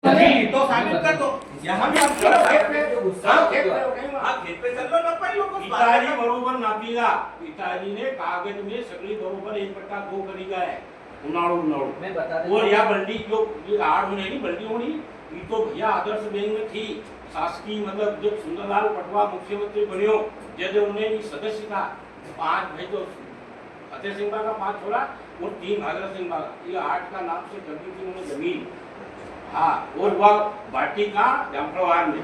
नहीं तो साबित कर दो। यहाँ भी आप खेत पे चल लो ना पहले लोग पिताजी बरोबर नापीला। पिताजी ने कागज में सगळी बरोबर 1/2 करी है उन्हाळू मैं बता देता और या बल्डी जो ये आड़ होने नहीं बल्डी होनी ये तो भैया आदर्श बैंक में थी शासकीय मतलब जब सुंदरलाल पटवा मुख्यमंत्री बनियो जब उन्हें सदस्य था 5 भाई तो फतेह सिंह का 5 छोरा और 3 भागीरथ सिंह का ये 8 का नाम से कर दी थी उन्होंने जमीन। हाँ और वह बाटी का जामफलवार में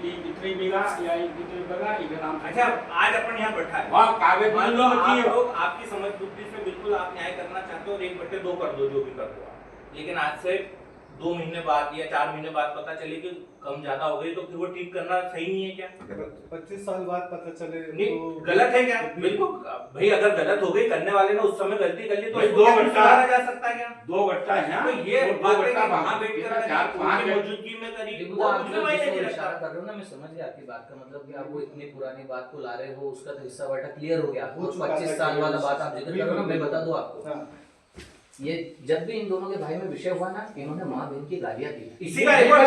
कि कितनी बीघा या कितनी बीघा इधर नाम। अच्छा आज अपन यहाँ बैठा है वहाँ कागज मान लो आप लोग आपकी समझ बुद्धि से बिल्कुल आप न्याय करना चाहते हो और 1/2 कर दो जो भी कर दो आप। लेकिन आज से 2 महीने बाद या 4 महीने बाद पता चले कि कम ज्यादा हो गई तो फिर वो ठीक करना सही नहीं है क्या? 25 साल बाद पता चले नहीं तो गलत है क्या? बिल्कुल भाई अगर गलत हो गई करने वाले ने उस समय गलती कर ली तो भाई उसको 2 क्या घंटा सुधारा जा सकता है क्या? 2 घंटा है तो ये बातें वहाँ बैठ कर 4-5 मौजूदगी में करी देखो वो आप कुछ जो मायने नहीं जिसको रखता। इशारा कर रहे हो ना, मैं समझ गया आपकी बात का मतलब कि आप वो इतनी पुरानी बात को ला रहे हो, उसका तो हिस्सा वाटा क्लियर हो गया। हो चुका 25 है, साल वाला बात आप जिक्र कर रहे हो ना, मैं बता दूं आपको, हाँ। ये जब भी इन दोनों के भाई में विषय हुआ ना, इन्होंने माँ बहन की गालियां दी। इसी का एक और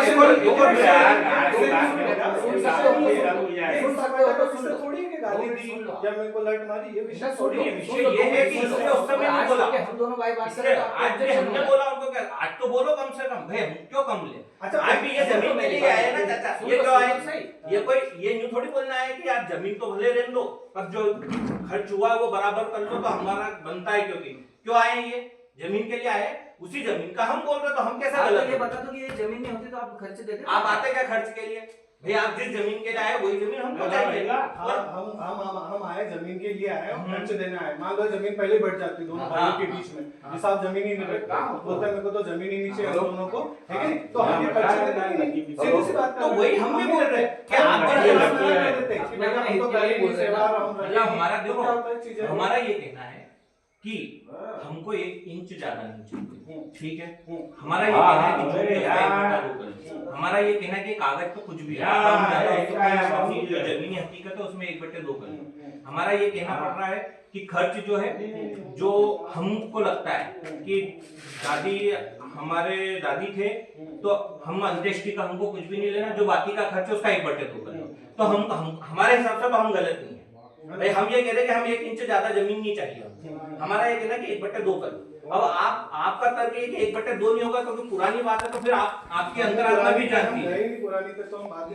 थोड़ी है गाली दी या मेरे को लट मारी, ये विषय सुन लो, विषय ये है कि इसने उस समय नहीं बोला। हम दोनों भाई बात कर इसलिए रहे हैं, आज भी हमने बोला उनको क्या आज तो बोलो कम से कम भाई हम क्यों कम ले। अच्छा, आज भी ये जमीन के लिए आए ना चाचा, ये क्यों आए? ये कोई ये न्यू थोड़ी बोलना है कि आप जमीन तो भले रहने दो पर जो खर्च हुआ है वो बराबर कर लो तो हमारा बनता है। क्योंकि क्यों आए ये जमीन के लिए आए, उसी जमीन का हम बोल रहे तो हम कैसा गलत ये बता दो कि ये जमीन नहीं होती तो आप खर्च देते। आप आते क्या खर्च के लिए भाई? आप जिस जमीन के लिए आए वही जमीन हमको चाहिए। हम आए जमीन के लिए आए और खर्च देना है। मान लो जमीन पहले बढ़ जाती दोनों भाइयों के बीच में, जिस आप जमीन ही नहीं रखते बोलते हैं मेरे को तो जमीन ही नहीं चाहिए दोनों को, है कि नहीं? तो हम ये खर्च देना नहीं, सीधी सी बात। तो वही हम भी बोल रहे हैं कि आप हमारा देखो हमारा ये कहना है कि हमको 1 इंच ज्यादा नहीं चाहिए, ठीक है? हमारा ये कहना है कि जो भी है हमारा ये कहना है कि कागज तो कुछ भी है, जो जमीनी हकीकत है उसमें 1/2 कर। हमारा ये कहना पड़ रहा है कि खर्च जो है जो हमको लगता है कि हमारे दादी थे तो हम अंत्येष्टि का हमको कुछ भी नहीं लेना, जो बाकी का खर्च है उसका 1/2 कर। तो हम हमारे हिसाब से तो हम गलत नहीं है भाई। हम ये कह रहे हैं कि हम 1 इंच ज्यादा जमीन नहीं चाहिए, हमारा ये कहना है कि 1/2 कर। अब आपका तर्क है कि 1/2 नहीं होगा क्योंकि पुरानी बात है, तो फिर आपकी अंतरात्मा भी जानती है पुरानी तो हम बात